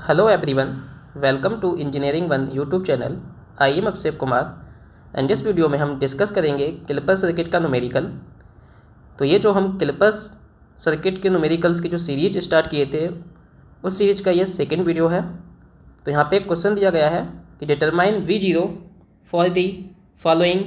Hello everyone, welcome to Engineering One YouTube channel. I am Akshay Kumar and इस video में हम discuss करेंगे caliper circuit का न्यूमेरिकल। तो ये जो हम कैलिपर सर्किट के न्यूमेरिकल्स की जो सीरीज स्टार्ट किए थे उस सीरीज का ये सेकंड वीडियो है। तो यहाँ पे एक क्वेश्चन दिया गया है कि determine V0 for the following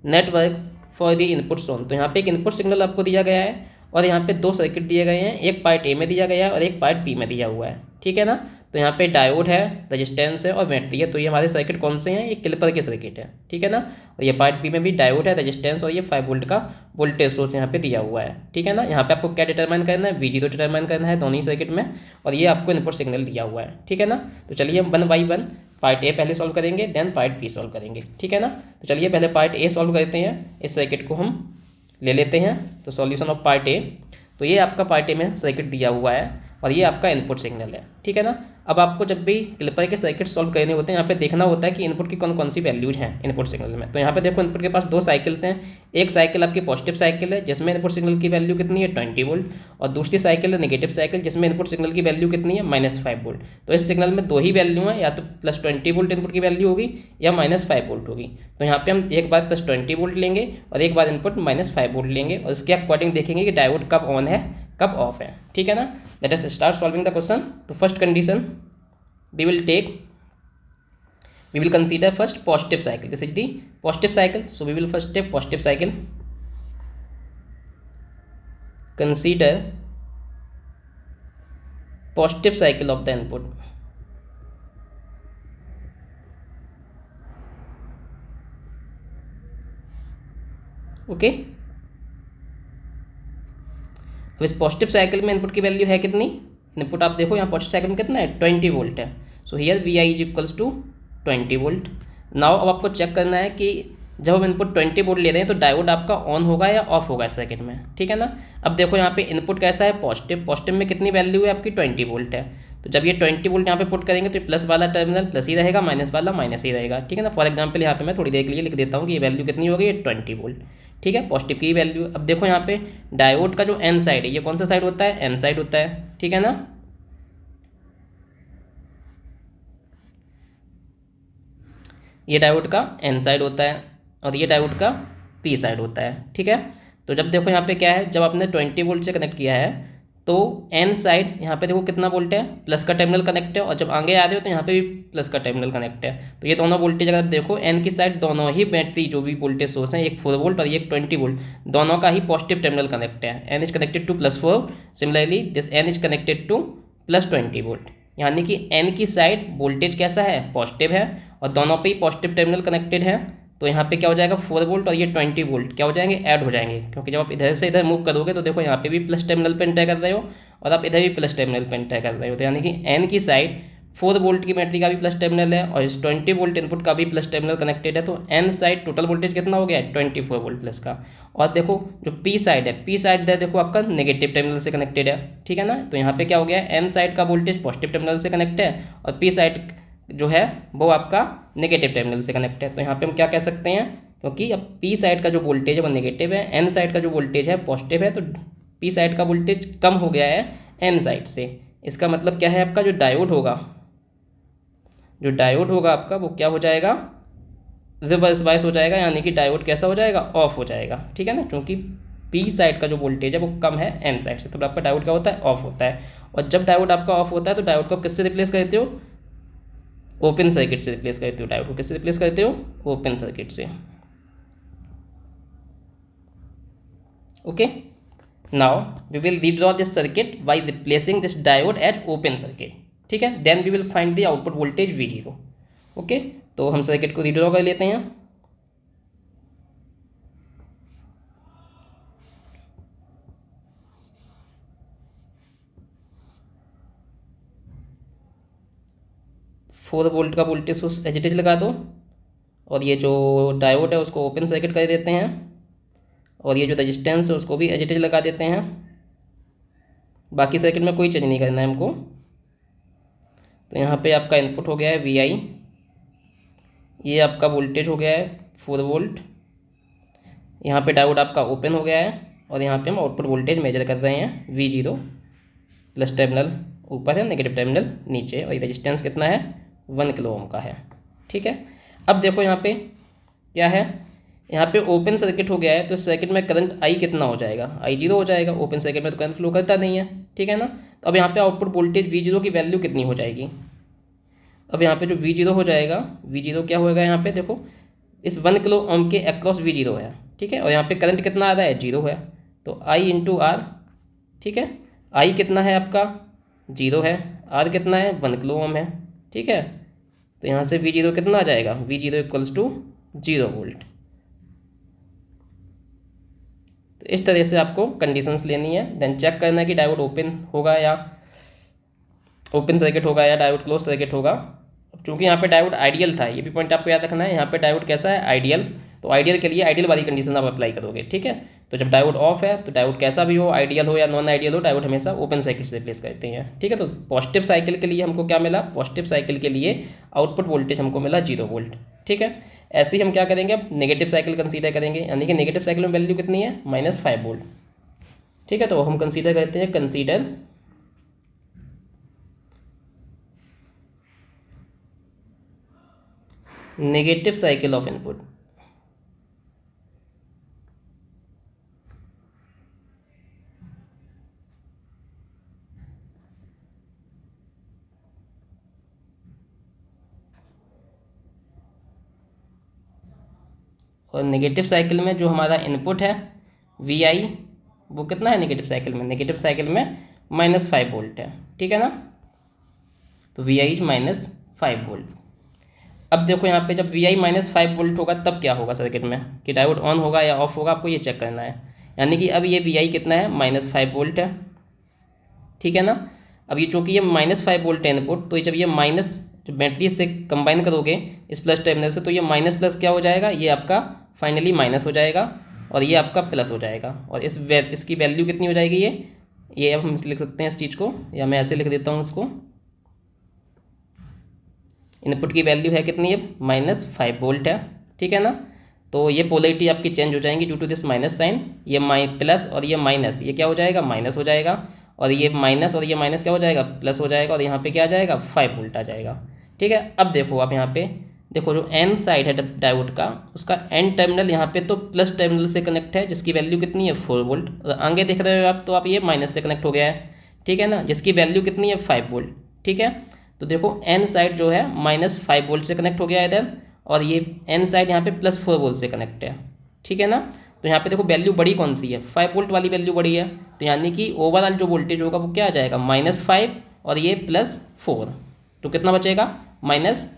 networks for the input shown. तो यहाँ पे एक इनपुट सिग्नल आपको दिया गया है और यहाँ पे दो सर्किट दिए गए हैं, एक पार्ट ए में दिया गया है और एक पार्ट बी में दिया हुआ है, ठीक है ना। तो यहाँ पे डायोड है, रेजिस्टेंस है और बैटरी है। तो ये हमारे सर्किट कौन से हैं? ये कैलिपर के सर्किट है, ठीक है ना। और ये पार्ट बी में भी डायोड है, रेजिस्टेंस और ये 5 वोल्ट का वोल्टेज सोर्स यहाँ पे दिया हुआ है, ठीक है ना। यहाँ पे आपको क्या डिटरमाइन करना है? V0 डिटरमाइन करना है दोनों ही सर्किट में, और ये आपको इनपुट सिग्नल दिया हुआ है, ठीक है ना। तो चलिए हम 1 बाई 1 पार्ट ए पहले सॉल्व करेंगे, देन पार्ट बी सॉल्व करेंगे, ठीक है ना। तो चलिए पहले पार्ट ए सॉल्व करते हैं। इस सर्किट को हम ले लेते हैं। तो सॉल्यूशन ऑफ पार्ट ए, तो ये आपका पार्ट ए में सर्किट दिया हुआ है और ये आपका इनपुट सिग्नल है, ठीक है ना। अब आपको जब भी कैलिपर के सर्किट सॉल्व करने होते हैं, यहाँ पे देखना होता है कि इनपुट की कौन कौन सी वैल्यूज हैं इनपुट सिग्नल में। तो यहाँ पे देखो इनपुट के पास दो साइकिल्स हैं। एक साइकिल आपकी पॉजिटिव साइकिल है जिसमें इनपुट सिग्नल की वैल्यू कितनी है? 20 वोल्ट, और दूसरी साइकिल है नेगेटिव साइकिल जिसमें इनपुट सिग्नल की वैल्यू कितनी है? -5 वोल्ट। तो इस सिग्नल में दो ही वैल्यू है, या तो +20 वोल्ट इनपुट की वैल्यू होगी या -5 वोल्ट होगी। तो यहाँ पे हम एक बार +20 वोल्ट लेंगे और एक बार इनपुट -5 वोल्ट लेंगे और उसके अकॉर्डिंग देखेंगे कि डायोड कब ऑन है कब ऑफ है, ठीक है ना। Let us start solving the question. तो first condition we will consider first positive cycle. This is the positive cycle, so we will first take positive cycle. Consider positive cycle of the input. Okay, अब इस positive cycle में input की value है कितनी? Input आप देखो यहाँ positive cycle में कितना है? 20 वोल्ट है। So here Vi is equals to 20 volt. Now अब आपको चेक करना है कि जब हम इनपुट 20 वोल्ट ले रहे हैं तो डायोड आपका ऑन होगा या ऑफ होगा इस सेकंड में, ठीक है ना। अब देखो यहाँ पे इनपुट कैसा है? पॉजिटिव। पॉजिटिव में कितनी वैल्यू है आपकी? 20 वोल्ट है। तो जब ये 20 वोल्ट यहाँ पे पुट करेंगे तो प्लस वाला टर्मिनल प्लस ही रहेगा, माइनस वाला माइनस ही रहेगा, ठीक है ना। फॉर एग्जाम्पल यहाँ पे मैं थोड़ी देर के लिए लिख देता हूँ कि ये वैल्यू कितनी होगी? ये 20 वोल्ट, ठीक है, पॉजिटिव की वैल्यू। अब देखो यहाँ पे डायोड का जो एन साइड है, ये कौन सा साइड होता है? एन साइड होता है, ठीक है ना। ये डायोड का एन साइड होता है और ये डायोड का पी साइड होता है, ठीक है। तो जब देखो यहाँ पे क्या है, जब आपने 20 वोल्ट से कनेक्ट किया है तो एन साइड यहाँ पे देखो कितना वोल्ट है? प्लस का टर्मिनल कनेक्ट है, और जब आगे आ रहे हो तो यहाँ पे भी प्लस का टर्मिनल कनेक्ट है। तो ये दोनों वोल्टेज अगर देखो एन की साइड दोनों ही बैटरी जो भी वोल्टेज सोर्स है, एक 4 वोल्ट और एक 20 वोल्ट, दोनों का ही पॉजिटिव टर्मिनल कनेक्ट है। N is connected to +4, similarly this N is connected to +20 volt, यानी कि एन की साइड वोल्टेज कैसा है? पॉजिटिव है और दोनों पे ही पॉजिटिव टर्मिनल कनेक्टेड है। तो यहाँ पे क्या हो जाएगा? 4 वोल्ट और ये 20 वोल्ट क्या हो जाएंगे? ऐड हो जाएंगे, क्योंकि जब आप इधर से इधर मूव करोगे तो देखो यहाँ पे भी प्लस टर्मिनल पे एंटर कर रहे हो और आप इधर भी प्लस टर्मिनल पे एंटर कर रहे हो। तो यानी कि एन की साइड 4 वोल्ट की बैटरी का भी प्लस टर्मिनल है और इस 20 वोल्ट इनपुट का भी प्लस टर्मिनल कनेक्टेड है। तो एन साइड टोटल वोल्टेज कितना हो गया? 24 वोल्ट प्लस का। और देखो जो पी साइड है, पी साइड इधर देखो आपका नेगेटिव टर्मिनल से कनेक्टेड है, ठीक है ना। तो यहाँ पे क्या हो गया? एन साइड का वोल्टेज पॉजिटिव टर्मिनल से कनेक्ट है और पी साइड जो है वो आपका नेगेटिव टर्मिनल से कनेक्ट है। तो यहाँ पे हम क्या कह सकते हैं, क्योंकि अब पी साइड का जो वोल्टेज है वो नेगेटिव है, एन साइड का जो वोल्टेज है पॉजिटिव है, तो पी साइड का वोल्टेज कम हो गया है एन साइड से। इसका मतलब क्या है? आपका जो डायोड होगा आपका वो क्या हो जाएगा? रिवर्स बायस हो जाएगा, यानी कि डायोड कैसा हो जाएगा? ऑफ हो जाएगा, ठीक है ना, क्योंकि पी साइड का जो वोल्टेज है वो कम है एन साइड से। तो आपका डायोड क्या होता है? ऑफ होता है। और जब डायोड आपका ऑफ होता है तो डायोड को आप किससे रिप्लेस करते हो? ओपन सर्किट से रिप्लेस करते हो। डायोड को किससे रिप्लेस करते हो? ओपन सर्किट से। Okay, now we will redraw this circuit by replacing this diode as open circuit, ठीक है। Then we will find the output voltage V0। Okay, तो हम सर्किट को रीड्रॉ कर लेते हैं। फोर वोल्ट का वोल्टेज सोर्स एजिटेज लगा दो और ये जो डायोड है उसको ओपन सर्किट कर देते हैं और ये जो रेजिस्टेंस है उसको भी एजिटेज लगा देते हैं। बाकी सर्किट में कोई चेंज नहीं करना है हमको। तो यहाँ पे आपका इनपुट हो गया है Vi, ये आपका वोल्टेज हो गया है 4 वोल्ट, यहाँ पे डायोड आपका ओपन हो गया है और यहाँ पे हम आउटपुट वोल्टेज मेजर कर रहे हैं V0 प्लस टर्मिनल ऊपर है, नेगेटिव टर्मिनल नीचे, और रेजिस्टेंस कितना है 1 किलो ओम का है। ठीक है, अब देखो यहाँ पे क्या है, यहाँ पे ओपन सर्किट हो गया है तो सर्किट में करंट आई कितना हो जाएगा, आई जीरो हो जाएगा। ओपन सर्किट में तो करंट फ्लो करता नहीं है, ठीक है ना। तो अब यहाँ पे आउटपुट वोल्टेज वी जीरो की वैल्यू कितनी हो जाएगी। अब यहाँ पे जो वी जीरो हो जाएगा, वी जीरो क्या होएगा, यहाँ पे देखो इस 1 किलो ओम के अक्रॉस वी जीरो है, ठीक है, और यहाँ पे करंट कितना आ रहा है, जीरो है, तो आई इंटू आर। ठीक है, आई कितना है आपका, जीरो है, आर कितना है 1 किलो ओम है। ठीक है, तो यहाँ से वी जीरो कितना आ जाएगा, V zero equals to 0 volt. तो इस तरह से आपको कंडीशंस लेनी है, देन चेक करना है कि डायोड ओपन होगा या ओपन सर्किट होगा या डायोड क्लोज सर्किट होगा। चूँकि यहाँ पे डायोड आइडियल था, ये भी पॉइंट आपको याद रखना है, यहाँ पे डायोड कैसा है, आइडियल। तो आइडियल के लिए आइडियल वाली कंडीशन आप अप्लाई करोगे। ठीक है, तो जब डायोड ऑफ है तो डायोड कैसा भी हो, आइडियल हो या नॉन आइडियल हो, डायोड हमेशा ओपन सर्किट से रिप्लेस करते हैं। ठीक है, तो पॉजिटिव साइकिल के लिए हमको क्या मिला, पॉजिटिव साइकिल के लिए आउटपुट वोल्टेज हमको मिला 0 वोल्ट। ठीक है, ऐसे ही हम क्या करेंगे, अब नेगेटिव साइकिल कंसीडर करेंगे, यानी कि नेगेटिव साइकिल में वैल्यू कितनी है, -5 वोल्ट। ठीक है, तो हम कंसीडर करते हैं, consider negative cycle of input. और नेगेटिव साइकिल में जो हमारा इनपुट है वी आई, वो कितना है नेगेटिव साइकिल में, नेगेटिव साइकिल में -5 वोल्ट है। ठीक है ना, तो वी आई -5 वोल्ट। अब देखो यहाँ पे जब वी आई -5 वोल्ट होगा तब क्या होगा सर्किट में, कि डायोड ऑन होगा या ऑफ होगा, आपको ये चेक करना है। यानी कि अब ये वी आई कितना है, -5 वोल्ट है। ठीक है ना, अब ये चूँकि ये -5 वोल्ट है इनपुट, तो जब ये माइनस जब बैटरी से कंबाइन करोगे इस प्लस टर्मिनल से, तो ये माइनस प्लस क्या हो जाएगा, ये आपका फाइनली माइनस हो जाएगा और ये आपका प्लस हो जाएगा। और इसकी वैल्यू कितनी हो जाएगी, ये अब हम लिख सकते हैं इस चीज़ को, या मैं ऐसे लिख देता हूँ इसको, इनपुट की वैल्यू है कितनी है, -5 वोल्ट है। ठीक है ना, तो ये पोलैरिटी आपकी चेंज हो जाएंगी due to this minus sign, ये प्लस और ये माइनस, ये क्या हो जाएगा, माइनस हो जाएगा, और ये माइनस और ये माइनस क्या हो जाएगा, प्लस हो जाएगा, और यहाँ पे क्या आ जाएगा, 5 वोल्ट आ जाएगा। ठीक है, अब देखो आप यहाँ पे देखो जो एन साइड है डायोड का, उसका एन टर्मिनल यहाँ पे तो प्लस टर्मिनल से कनेक्ट है, जिसकी वैल्यू कितनी है 4 वोल्ट। और आगे देख रहे हो आप, तो आप ये माइनस से कनेक्ट हो गया है। ठीक है ना, जिसकी वैल्यू कितनी है 5 वोल्ट। ठीक है, तो देखो एन साइड जो है -5 वोल्ट से कनेक्ट हो गया है इधर, और ये एन साइड यहाँ पे +4 वोल्ट से कनेक्ट है। ठीक है ना, तो यहाँ पे देखो वैल्यू बड़ी कौन सी है, 5 वोल्ट वाली वैल्यू बड़ी है, तो यानी कि ओवरऑल जो वोल्टेज होगा वो क्या आ जाएगा, -5 और ये +4, तो कितना बचेगा, -1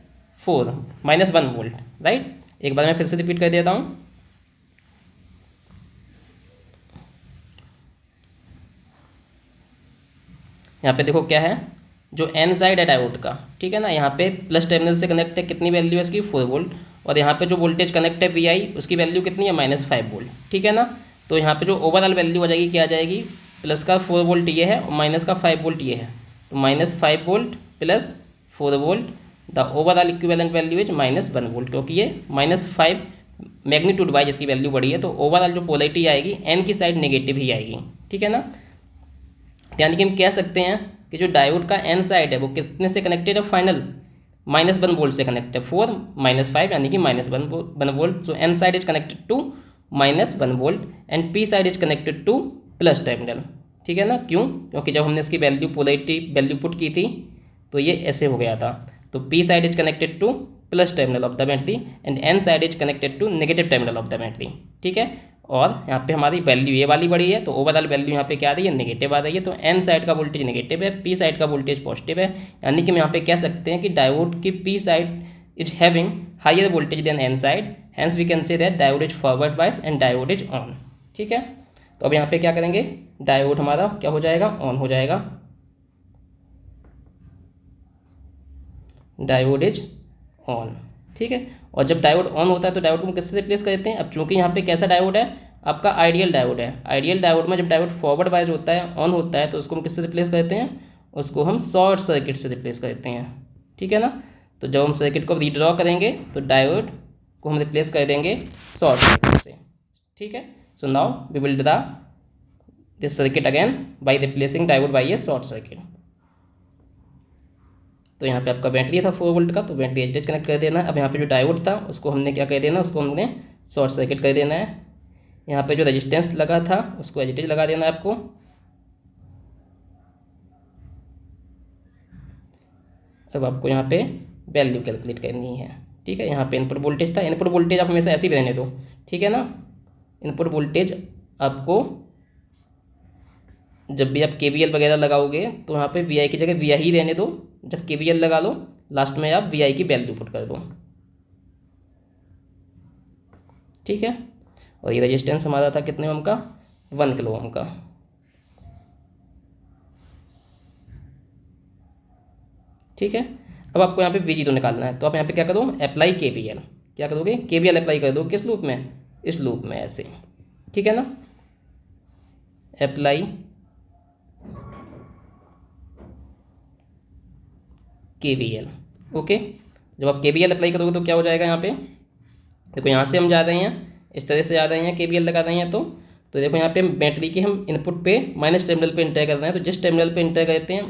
वोल्ट। राइट, एक बार मैं फिर से रिपीट कर देता हूँ। यहाँ पे देखो क्या है, जो एन साइड है डायोड का, ठीक है ना, यहाँ पे प्लस टर्मिनल से कनेक्ट है, कितनी वैल्यू है इसकी 4 वोल्ट, और यहाँ पे जो वोल्टेज कनेक्ट है वी आई, उसकी वैल्यू कितनी है -5 वोल्ट। ठीक है ना, तो यहाँ पे जो ओवरऑल वैल्यू आ जाएगी क्या आ जाएगी, प्लस का 4 वोल्ट ये है और माइनस का 5 वोल्ट ये है, तो -5 volt plus 4 volt, the overall equivalent value is -1 volt, क्योंकि ये -5 मैग्नीट्यूड बाई जिसकी वैल्यू बड़ी है, तो ओवरऑल जो पोलैरिटी आएगी एन की साइड नेगेटिव ही आएगी। ठीक है ना, यानी कि हम कह सकते हैं कि जो डायोड का एन साइड है वो कितने से कनेक्टेड है, फाइनल -1 वोल्ट से कनेक्ट है, 4 -5 यानी कि -1 volt. So N side is connected to -1 volt and P side is connected to plus terminal. ठीक है ना, क्यों, क्योंकि जब हमने इसकी वैल्यू पोलैरिटी वैल्यू पुट की थी तो ये ऐसे हो गया था, तो P side is connected to plus terminal of the battery and N side is connected to negative terminal of the battery. ठीक है, और यहाँ पे हमारी वैल्यू ये वाली बड़ी है, तो ओवरऑल वैल्यू यहाँ पे क्या आ रही है, नेगेटिव आ रही है, तो एन साइड का वोल्टेज नेगेटिव है, पी साइड का वोल्टेज पॉजिटिव है, यानी कि हम यहाँ पे कह सकते हैं कि डायोड की P side is having higher voltage than N side, hence we can say that diode is forward bias and diode is on. ठीक है, तो अब यहाँ पे क्या करेंगे, डायोड हमारा क्या हो जाएगा, ऑन हो जाएगा, डायोड इज ऑन। ठीक है, और जब डायोड ऑन होता है तो डायोड को हम किससे रिप्लेस करते हैं, अब चूंकि यहाँ पे कैसा डायोड है, आपका आइडियल डायोड है, आइडियल डायोड में जब डायोड फॉरवर्ड वाइज होता है, ऑन होता है, तो उसको हम किससे रिप्लेस करते हैं, उसको हम शॉर्ट सर्किट से रिप्लेस करते हैं। ठीक है ना, तो जब हम सर्किट को रीड्रॉ करेंगे तो डायोड को हम रिप्लेस कर देंगे शॉर्ट सर्किट से। ठीक है, so now we will draw this circuit again by replacing diode by a short circuit. तो यहाँ पे आपका बैटरी था 4 वोल्ट का, तो बैटरी एडजस्ट कनेक्ट कर देना है। अब यहाँ पे जो डायोड था उसको हमने क्या कर देना, उसको हमने शॉर्ट सर्किट कर देना है। यहाँ पे जो रेजिस्टेंस लगा था उसको एजिटेज लगा देना है आपको। अब आपको यहाँ पे वैल्यू कैलकुलेट करनी है, ठीक है। यहाँ पे इनपुट वोल्टेज था, इनपुट वोल्टेज आप हमेशा ऐसे ही रहने दो, ठीक है ना। इनपुट वोल्टेज आपको जब भी आप KVL वगैरह लगाओगे तो यहाँ पे VI की जगह VI ही रहने दो। जब KVL लगा लो लास्ट में आप VI की वैल्यू पुट कर दो, ठीक है। और ये रेजिस्टेंस हमारा था कितने ओम का, 1 किलो ओम का, ठीक है। अब आपको यहाँ पे V0 निकालना है, तो आप यहाँ पे क्या करो, अप्लाई KVL। क्या करोगे, KVL अप्लाई कर दो। किस लूप में, इस लूप में, ऐसे, ठीक है ना। Apply KVL, okay. जब आप KVL अप्लाई करोगे तो क्या हो जाएगा, यहाँ पे देखो, यहाँ से हम जा रहे हैं, इस तरह से जा रहे हैं, KVL लगा रहे हैं, तो देखो यहाँ पे बैटरी के हम इनपुट पे माइनस टर्मिनल पे इंटर कर रहे हैं, तो जिस टर्मिनल पे इंटर करते हैं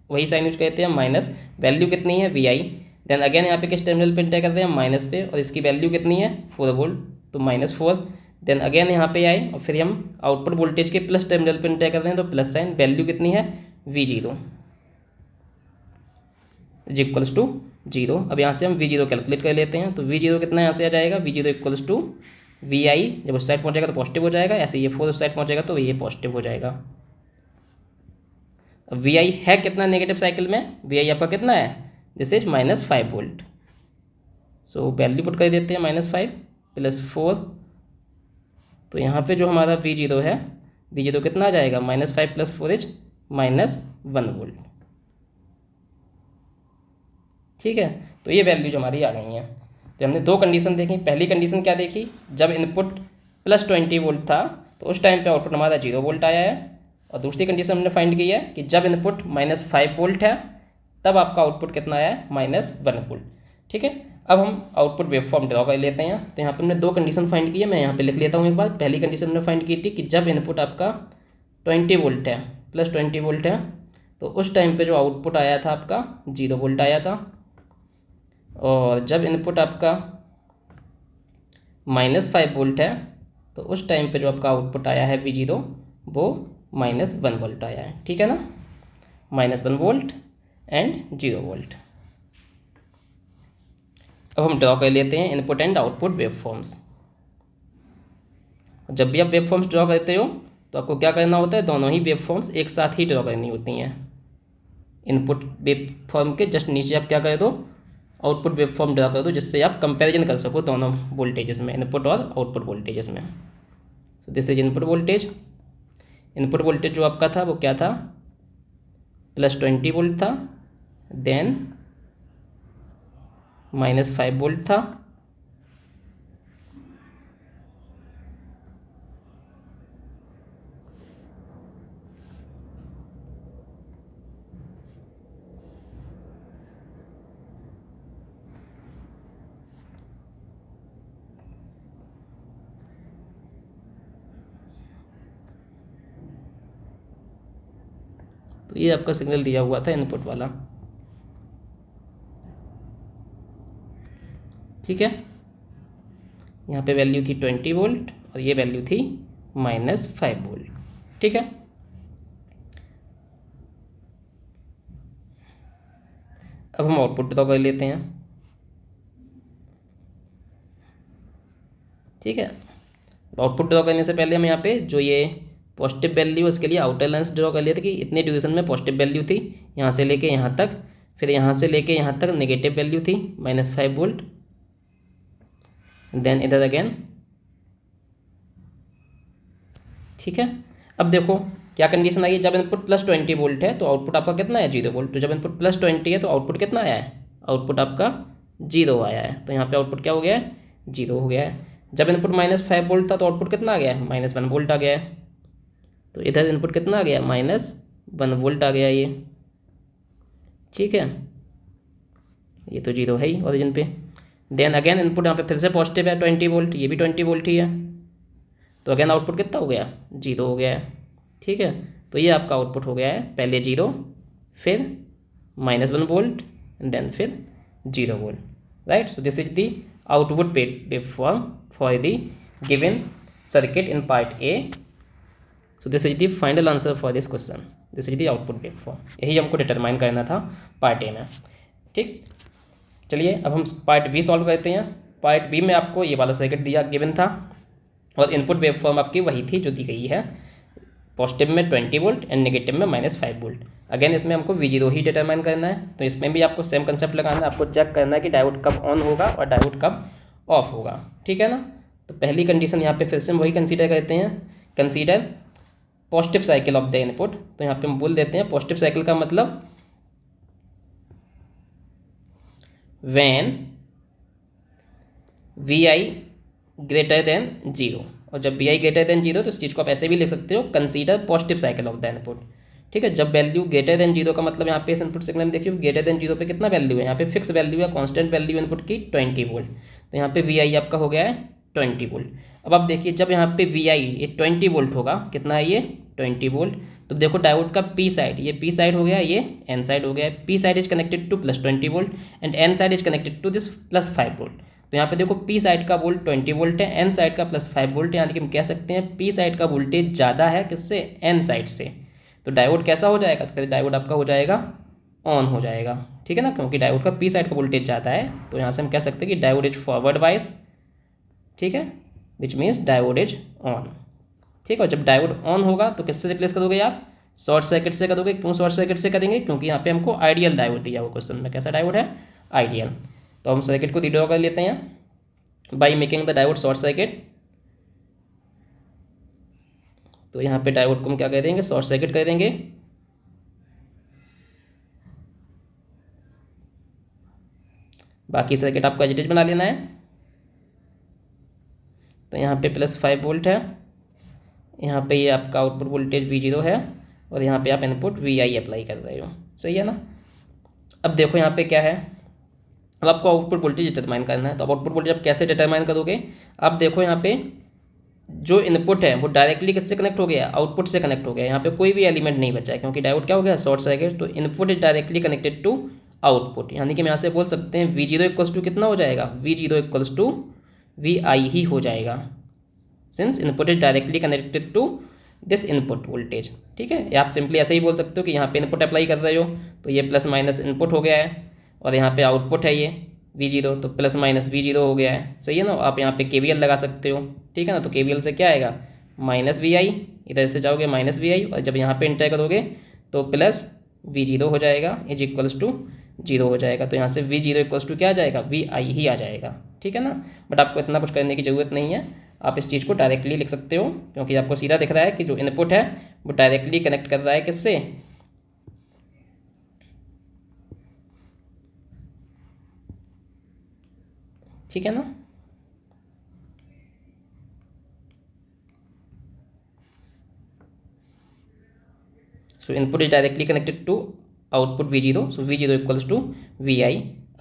वही साइन यूज करते हैं माइनस। वैल्यू कितनी है, VI। देन अगेन यहाँ पे किस टर्मिनल पे इंटर कर रहे हैं, माइनस पे, और इसकी वैल्यू कितनी है, 4 वोल्ट, तो -4। देन अगेन यहाँ पे आए और फिर हम आउटपुट वोल्टेज के प्लस टर्मिनल पे इंटर कर रहे हैं, तो प्लस साइन, वैल्यू कितनी है, V0 इज इक्वल्स टू 0। अब यहाँ से हम V0 कैलकुलेट कर लेते हैं, तो V0 कितना यहाँ से आ जाएगा, V0 इक्वल्स टू VI। जब उस साइड पहुँचेगा तो पॉजिटिव हो जाएगा, ऐसे ये 4 उस साइड पहुँचेगा तो ये पॉजिटिव हो जाएगा। अब VI है कितना नेगेटिव साइकिल में, VI आपका कितना है, this is -5 volt. So value put कर देते हैं, -5 + 4, तो यहाँ पे जो हमारा V0 है, V0 कितना आ जाएगा, -5 + 4 इज -1 वोल्ट, ठीक है। तो ये वैल्यू जो हमारी आ गई है। तो हमने दो कंडीशन देखी। पहली कंडीशन क्या देखी, जब इनपुट +20 वोल्ट था तो उस टाइम पे आउटपुट हमारा 0 वोल्ट आया है। और दूसरी कंडीशन हमने फाइंड की है कि जब इनपुट -5 वोल्ट है तब आपका आउटपुट कितना आया है, -1 वोल्ट, ठीक है। अब हम आउटपुट वेवफॉर्म ड्रॉ कर लेते हैं। तो यहाँ पर हमने दो कंडीशन फाइंड की है, मैं यहाँ पे लिख लेता हूँ एक बार। पहली कंडीशन हमने फाइंड की थी कि जब इनपुट आपका 20 वोल्ट है, +20 वोल्ट है, तो उस टाइम पे जो आउटपुट आया था आपका 0 वोल्ट आया था। और जब इनपुट आपका -5 वोल्ट है तो उस टाइम पे जो आपका आउटपुट आया है V0 वो -1 वोल्ट आया है, ठीक है ना। -1 वोल्ट एंड 0 वोल्ट। अब हम ड्रॉ कर लेते हैं इनपुट एंड आउटपुट वेवफॉर्म्स। जब भी आप वेवफॉर्म्स ड्रॉ करते हो तो आपको क्या करना होता है, दोनों ही वेवफॉर्म्स एक साथ ही ड्रॉ करनी होती हैं। इनपुट वेवफॉर्म के जस्ट नीचे आप क्या कर दो, आउटपुट वेवफॉर्म ड्रा कर दो, जिससे आप कंपैरिजन कर सको दोनों वोल्टेजेस में, इनपुट और आउटपुट वोल्टेजेस में। So this is input voltage. Input voltage जो आपका था वो क्या था, +20 वोल्ट था, देन -5 वोल्ट था, तो ये आपका सिग्नल दिया हुआ था इनपुट वाला, ठीक है। यहाँ पे वैल्यू थी 20 वोल्ट और ये वैल्यू थी -5 वोल्ट, ठीक है। अब हम आउटपुट ड्रॉ कर लेते हैं, ठीक है। आउटपुट ड्रॉ करने से पहले हम यहाँ पे जो ये पॉजिटिव वैल्यू, उसके लिए आउटर लेंस ड्रॉ कर लेते कि इतने ड्यूरेशन में पॉजिटिव वैल्यू थी, यहाँ से लेके यहाँ तक, फिर यहाँ से लेके यहाँ तक नेगेटिव वैल्यू थी -5 वोल्ट, देन इधर अगेन, ठीक है। अब देखो क्या कंडीशन आई है, जब इनपुट +20 वोल्ट है तो आउटपुट आपका कितना है, 0 वोल्ट। तो जब इनपुट +20 है तो आउटपुट कितना आया है, आउटपुट आपका 0 आया है। तो यहाँ पे आउटपुट क्या हो गया है, 0 हो गया है। जब इनपुट -5 वोल्ट था तो आउटपुट कितना आ गया है, -1 वोल्ट आ गया है। तो इधर इनपुट कितना आ गया, -1 वोल्ट आ गया ये, ठीक है। ये तो 0 है ही ओरिजिन पे। देन अगेन इनपुट यहाँ पे फिर से पॉजिटिव है 20 वोल्ट, ये भी 20 वोल्ट ही है। तो अगेन आउटपुट कितना हो गया, 0 हो गया है, ठीक है। तो ये आपका आउटपुट हो गया है, पहले 0, फिर -1 वोल्ट, एंड देन फिर 0 volt, right. So this is the output waveform for the given circuit in part A. So this is the final answer for this question. This is the output waveform. यही हमको determine करना था part A में. ठीक, चलिए अब हम part B solve करते हैं. पार्ट बी में आपको ये वाला सर्किट दिया गिवन था और इनपुट वेवफॉर्म आपकी वही थी जो दी गई है. पॉजिटिव में 20 वोल्ट एंड नेगेटिव में -5 वोल्ट. अगेन इसमें हमको V0 ही डिटरमाइन करना है. तो इसमें भी आपको सेम कंसेप्ट लगाना है. आपको चेक करना है कि डायोड कब ऑन होगा और डायोड कब ऑफ होगा. ठीक है ना. तो पहली कंडीशन यहाँ पे फिर से हम वही कंसीडर करते हैं. Consider positive cycle of the input. तो यहाँ पे हम बोल देते हैं पॉजिटिव साइकिल का मतलब व्हेन Vi ग्रेटर देन 0. और जब Vi ग्रेटर देन 0 तो इस चीज़ को आप ऐसे भी लिख सकते हो, consider positive cycle of the input. ठीक है. जब वैल्यू ग्रेटर देन 0 का मतलब यहाँ पे इस इनपुट सिग्नल में देखिए ग्रेटर देन 0 पे कितना वैल्यू है, यहाँ पे फिक्स वैल्यू है, कांस्टेंट वैल्यू इनपुट की 20 वोल्ट. तो यहाँ पे Vi आपका हो गया है 20 वोल्ट. अब आप देखिए जब यहाँ पे Vi ये 20 वोल्ट होगा, कितना है ये 20 वोल्ट. तो देखो डायोड का पी साइड, ये पी साइड हो गया, ये एन साइड हो गया. P side is connected to +20 volt and N side is connected to this +5 volt. तो यहाँ पे देखो पी साइड का वोल्ट 20 वोल्ट है, एन साइड का +5 वोल्ट है. यानी कि हम कह सकते हैं पी साइड का वोल्टेज ज़्यादा है किससे, एन साइड से. तो डायोड कैसा हो जाएगा, तो डायोड आपका हो जाएगा ऑन हो जाएगा. ठीक है ना, क्योंकि डायोड का पी साइड का वोल्टेज ज़्यादा है. तो यहाँ से हम कह सकते हैं कि डायोड इज फॉरवर्ड वाइज. ठीक है, which means diode is on. ठीक है. और जब डायोड ऑन होगा तो किससे रिप्लेस करोगे आप, शॉर्ट सर्किट से करोगे. क्यों शॉर्ट सर्किट से करेंगे, क्योंकि यहाँ पे हमको आइडियल डायोड दिया हुआ क्वेश्चन में. कैसा डायोड है, आइडियल. तो हम सर्किट को रीड्रॉ कर लेते हैं by making the diode short circuit. तो यहाँ पे डायोड को हम क्या कर देंगे, शॉर्ट सर्किट कर देंगे. बाकी सर्किट आपको एज इट इज बना लेना है. तो यहाँ पे +5 वोल्ट है, यहाँ पे ये आपका आउटपुट वोल्टेज V0 है और यहाँ पे आप इनपुट Vi अप्लाई कर रहे हो. सही है ना. अब देखो यहाँ पे क्या है, अब आपको आउटपुट वोल्टेज डिटरमाइन करना है. तो आउटपुट वोल्टेज आप कैसे डिटरमाइन करोगे, आप देखो यहाँ पे जो इनपुट है वो डायरेक्टली किससे कनेक्ट हो गया, आउटपुट से कनेक्ट हो गया. यहाँ पे कोई भी एलिमेंट नहीं बचा है क्योंकि डायोड क्या हो गया, शॉर्ट सर्किट. तो input is directly connected to output. यानी कि हम यहाँ से बोल सकते हैं V0 इक्वल्स टू कितना हो जाएगा, V0 इक्वल्स टू Vi ही हो जाएगा, since input is directly connected to this input voltage. ठीक है. या आप सिंपली ऐसे ही बोल सकते हो कि यहाँ पे इनपुट अप्लाई कर रहे हो तो ये प्लस माइनस इनपुट हो गया है और यहाँ पे आउटपुट है ये V0, तो प्लस माइनस V0 हो गया है. सही है ना. आप यहाँ पे KVL लगा सकते हो. ठीक है ना. तो KVL से क्या आएगा, -Vi, इधर से जाओगे -Vi और जब यहाँ पे इंटर करोगे तो +V0 हो जाएगा इज इक्वल्स टू 0 हो जाएगा. तो यहाँ से V0 इक्वल्स टू क्या आ जाएगा, Vi ही आ जाएगा. ठीक है ना. बट आपको इतना कुछ करने की ज़रूरत नहीं है, आप इस चीज़ को डायरेक्टली लिख सकते हो क्योंकि आपको सीधा दिख रहा है कि जो इनपुट है वो डायरेक्टली कनेक्ट कर रहा है किससे, ठीक है ना. So input is directly connected to output V0. So V0 equals to Vi.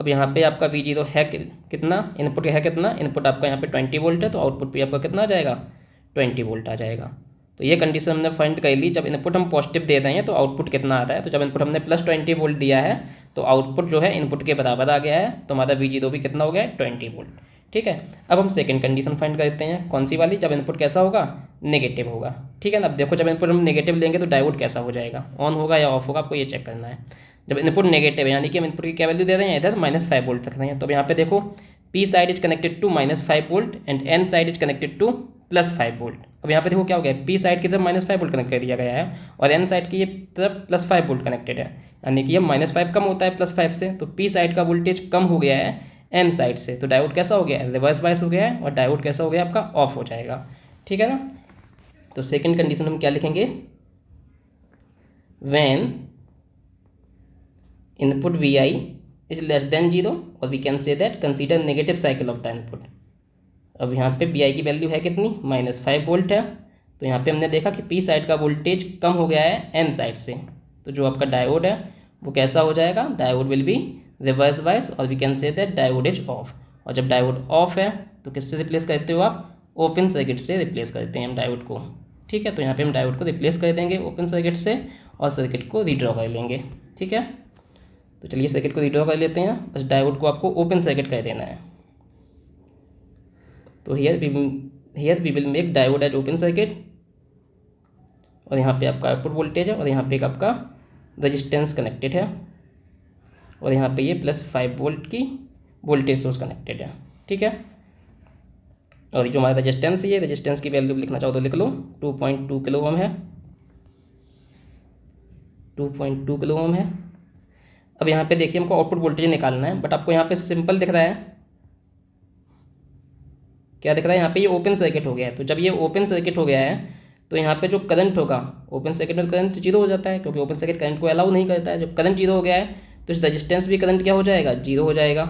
अब यहाँ पे आपका V0 है कितना, इनपुट है कितना, इनपुट आपका यहाँ पे 20 वोल्ट है तो आउटपुट भी आपका कितना आ जाएगा, 20 वोल्ट आ जाएगा. तो ये कंडीशन हमने फाइंड कर ली. जब इनपुट हम पॉजिटिव दे रहे हैं तो आउटपुट कितना आता है, तो जब इनपुट हमने +20 वोल्ट दिया है तो आउटपुट जो है इनपुट के बराबर आ गया है. तो हमारा V0 भी कितना हो गया है, 20 वोल्ट. ठीक है. अब हम सेकंड कंडीशन फाइंड करते हैं. कौन सी वाली, जब इनपुट कैसा होगा, नेगेटिव होगा. ठीक है ना. अब देखो जब इनपुट हम नेगेटिव लेंगे तो डायोड कैसा हो जाएगा, ऑन होगा या ऑफ होगा, आपको ये चेक करना है. जब इनपुट नेगेटिव है यानी कि हम इनपुट की क्या वैल्यू दे रहे हैं, इधर -5 वोल्ट रख रहे हैं. तो अब यहाँ पे देखो P side is connected to -5 volt and N side is connected to +5 volt. अब यहाँ पे देखो क्या हो गया, पी साइड की तरफ -5 वोल्ट कनेक्ट कर दिया गया है और एन साइड की ये तरफ +5 वोल्ट कनेक्टेड है. यानी कि ये -5 कम होता है +5 से, तो पी साइड का वोल्टेज कम हो गया है एन साइड से. तो डायोड कैसा हो गया है, रिवर्स बायस हो गया है और डायोड कैसा हो गया आपका, ऑफ हो जाएगा. ठीक है ना. तो सेकंड कंडीशन हम क्या लिखेंगे, when input Vi is less than 0 और we can say that consider negative cycle of the input. अब यहाँ पे Vi की वैल्यू है कितनी, -5 वोल्ट है. तो यहाँ पे हमने देखा कि पी साइड का वोल्टेज कम हो गया है एन साइड से. तो जो आपका डायोड है वो कैसा हो जाएगा, diode will be reverse bias और we can say that diode is off. और जब डायोड ऑफ है तो किससे रिप्लेस करते हो आप, ओपन सर्किट से रिप्लेस करते हैं हम डायोड को. ठीक है. तो यहाँ पे हम डायोड को रिप्लेस कर देंगे ओपन सर्किट से और सर्किट को रीड्रॉ कर लेंगे. ठीक है. तो चलिए सर्किट को रीड्रॉ कर लेते हैं। बस डायोड को आपको ओपन सर्किट कर देना है। तो here we will make diode as open circuit, और यहाँ पे आपका आउटपुट वोल्टेज है, और यहाँ पे एक आपका रजिस्टेंस कनेक्टेड है, और यहाँ पे ये +5 वोल्ट की वोल्टेज सोर्स कनेक्टेड है। ठीक है, और जो हमारा रजिस्टेंस है, रजिस्टेंस की वैल्यू लिखना चाहो तो लिख लो, 2.2 किलो ओम है, 2.2 किलो ओम है। अब यहाँ पे देखिए हमको आउटपुट वोल्टेज निकालना है, बट आपको यहाँ पे सिंपल दिख रहा है, क्या दिख रहा है, यहाँ पे ये ओपन सर्किट हो गया है। तो जब ये ओपन सर्किट हो गया है तो यहाँ पे जो करंट होगा, ओपन सर्किट में करंट जीरो हो जाता है, क्योंकि ओपन सर्किट करंट को अलाउ नहीं करता है। जब करंट जीरो हो गया है तो इस रजिस्टेंस भी करंट क्या हो जाएगा, जीरो हो जाएगा।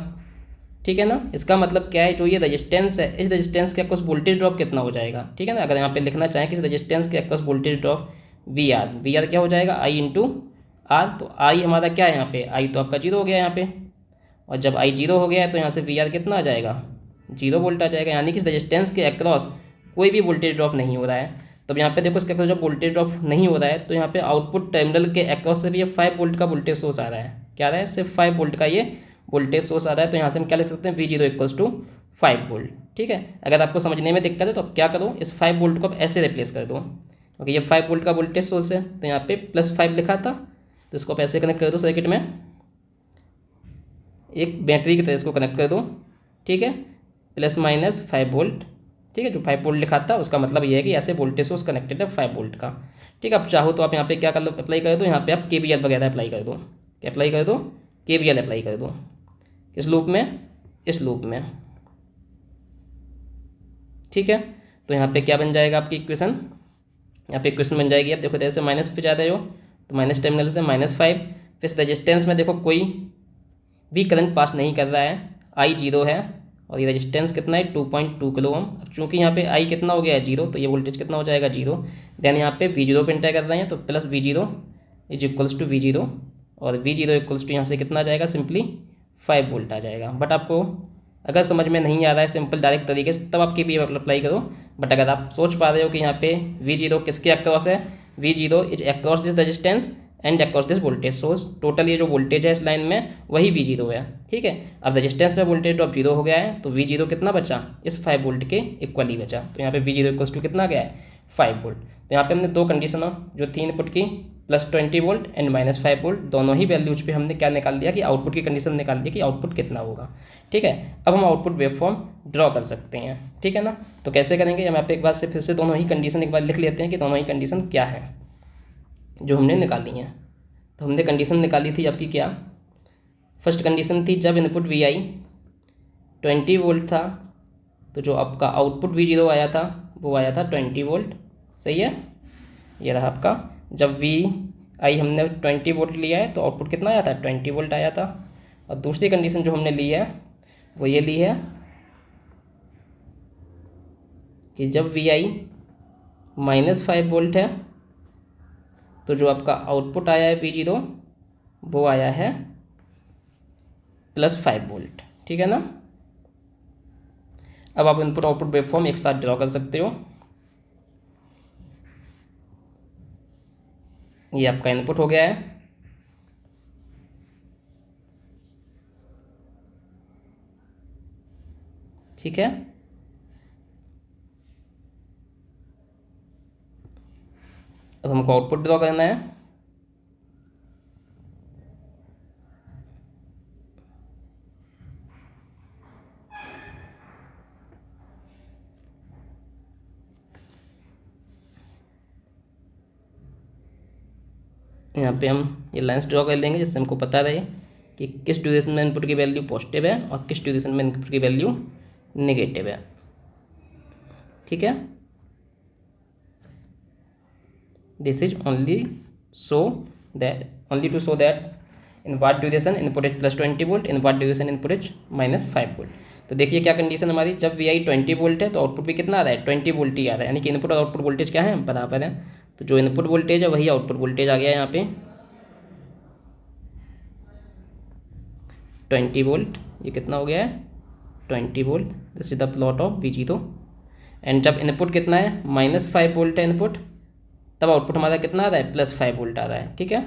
ठीक है ना, इसका मतलब क्या है, जो ये रजिस्टेंस है, इस रजिस्टेंस के अक्रॉस वोल्टेज ड्रॉप कितना हो जाएगा। ठीक है ना, अगर यहाँ पे लिखना चाहें कि इस रजिस्टेंस के across voltage drop V R क्या हो जाएगा, I/R। तो I हमारा क्या है यहाँ पे, I तो आपका जीरो हो गया यहाँ पे, और जब I जीरो हो गया है तो यहाँ से VR कितना आ जाएगा, 0 वोल्ट आ जाएगा। यानी कि इस रजिस्टेंस के अक्रॉस कोई भी वोल्टेज ड्रॉप नहीं हो रहा है। तब यहाँ पे देखो इसके अक्रॉस जब वोल्टेज ड्रॉप नहीं हो रहा है तो यहाँ पे आउटपुट टर्मिनल के अक्रॉस से भी ये 5 वोल्ट का वोल्टेज सोर्स आ रहा है। क्या आ रहा है, सिर्फ 5 वोल्ट का ये वोल्टेज सोर्स आ रहा है। तो यहाँ से हम क्या लिख सकते हैं, V0 = 5 वोल्ट। ठीक है, अगर आपको समझने में दिक्कत है तो आप क्या करो, इस 5 वोल्ट को आप ऐसे रिप्लेस कर दो, क्योंकि ये 5 वोल्ट का वोल्टेज सोर्स है। तो यहाँ पे +5 लिखा था, तो इसको आप ऐसे कनेक्ट कर दो सर्किट में, एक बैटरी की तरह इसको कनेक्ट कर दो। ठीक है, ±5 वोल्ट। ठीक है, जो 5 वोल्ट लिखा था उसका मतलब ये है कि ऐसे वोल्टेज सोर्स कनेक्टेड है 5 वोल्ट का। ठीक है, आप चाहो तो आप यहाँ पे क्या कर लो, अप्लाई कर दो, यहाँ पे आप KVL वगैरह अप्लाई कर दो। क्या अप्लाई कर दो, KVL अप्लाई कर दो। किस लूप में, इस लूप में। ठीक है, तो यहाँ पे क्या बन जाएगा आपकी इक्वेशन, यहाँ पे इक्वेशन बन जाएगी, आप देखो जैसे माइनस पे जा रहे हो तो माइनस टर्मिनल से -5, फिर रजिस्टेंस में देखो कोई भी करंट पास नहीं कर रहा है, I 0 है, और ये रजिस्टेंस कितना है, 2.2 किलो ओम। अब चूँकि यहाँ पे I कितना हो गया है, 0, तो ये वोल्टेज कितना हो जाएगा, 0। देन यहाँ पे V0 पे एंटर कर रहे हैं, तो +V0 = V0, और V0 यहाँ से कितना आ जाएगा, सिंपली 5 वोल्ट आ जाएगा। बट आपको अगर समझ में नहीं आ रहा है सिंपल डायरेक्ट तरीके से, तब आप KVL अप्लाई करो। बट अगर आप सोच पा रहे हो कि यहाँ पे V0 किसके अक्रॉस है, V0 is across this resistance and across this voltage source, total ये जो वोल्टेज है इस लाइन में वही V0 है। ठीक है, अब रजिस्टेंस में वोल्टेज ड्रॉप 0 हो गया है, तो V0 कितना बचा, इस 5 वोल्ट के इक्वली बचा। तो यहाँ पे V0 = कितना आ गया है, 5 वोल्ट। तो यहाँ पे हमने दो कंडीशनों जो थी इनपुट की, +20 वोल्ट एंड -5 वोल्ट, दोनों ही वैल्यूज पे हमने क्या निकाल दिया कि आउटपुट की कंडीशन निकाल दी कि आउटपुट कितना होगा। ठीक है, अब हम आउटपुट वेवफॉर्म ड्रॉ कर सकते हैं। ठीक है ना, तो कैसे करेंगे, हम यहाँ पे एक बार से फिर से दोनों ही कंडीशन एक बार लिख लेते हैं कि दोनों ही कंडीशन क्या है जो हमने निकाली हैं। तो हमने कंडीशन निकाली थी आपकी क्या, फर्स्ट कंडीशन थी जब इनपुट Vi 20 वोल्ट था, तो जो आपका आउटपुट V0 आया था वो आया था 20 वोल्ट। सही है, ये रहा आपका, जब Vi हमने 20 वोल्ट लिया है तो आउटपुट कितना आया था, 20 वोल्ट आया था। और दूसरी कंडीशन जो हमने ली है वो ये ली है कि जब Vi -5 वोल्ट है तो जो आपका आउटपुट आया है V0 वो आया है +5 वोल्ट। ठीक है ना, अब आप इनपुट आउटपुट वेवफॉर्म एक साथ ड्रॉ कर सकते हो। ये आपका इनपुट हो गया है, ठीक है। अब हमको आउटपुट ड्रॉ करना है। यहाँ पे हम ये लाइन्स ड्रॉ कर लेंगे जिससे हमको पता रहे कि किस ड्यूरेशन में इनपुट की वैल्यू पॉजिटिव है और किस ड्यूरेशन में इनपुट की वैल्यू नेगेटिव है। ठीक है, this is only to show that in what duration input is +20 volt, in what duration input is -5 volt. तो देखिए क्या कंडीशन हमारी, जब Vi 20 वोल्ट है तो आउटपुट भी कितना आ रहा है, 20 वोल्ट ही आ रहा है, यानी कि इनपुट और आउटपुट वोल्टेज क्या है, बराबर है। तो जो इनपुट वोल्टेज है वही आउटपुट वोल्टेज आ गया यहाँ पे 20 वोल्ट। ये कितना हो गया है, 20 volt. This is the plot of V0। And जब इनपुट कितना है, -5 वोल्ट है इनपुट, तब आउटपुट हमारा कितना आ रहा है, +5 वोल्ट आ रहा है। ठीक है,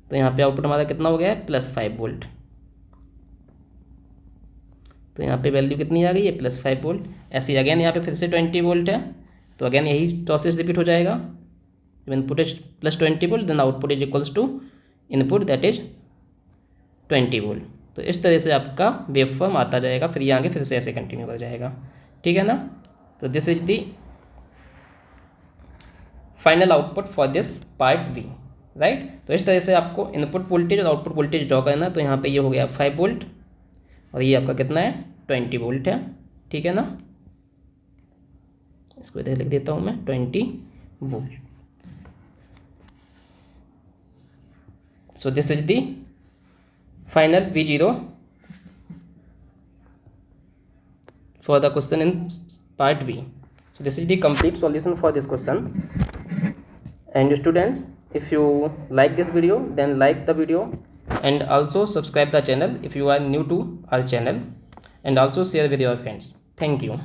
तो यहाँ पे आउटपुट हमारा कितना हो गया है, +5 वोल्ट। तो यहाँ पे वैल्यू कितनी आ गई है, +5 वोल्ट। ऐसे अगेन यहाँ पे फिर से 20 वोल्ट है, तो अगेन यही प्रोसेस रिपीट हो जाएगा। जब input is +20 volt then output is equals to input that is 20 volt. तो इस तरह से आपका वेव फॉर्म आता जाएगा, फिर ये आगे फिर से ऐसे कंटिन्यू कर जाएगा, ठीक है ना। तो this is the final output for this part V, right. तो इस तरह से आपको इनपुट वोल्टेज और आउटपुट वोल्टेज ड्रॉ करना। तो यहाँ पे ये हो गया 5 वोल्ट और ये आपका कितना है, 20 वोल्ट है, ठीक है ना। इसको इधर लिख देता हूँ मैं, 20 volt. So this is the final V0 for the question in part B. So this is the complete solution for this question. And students, if you like this video, then like the video and also subscribe the channel if you are new to our channel, and also share with your friends. Thank you.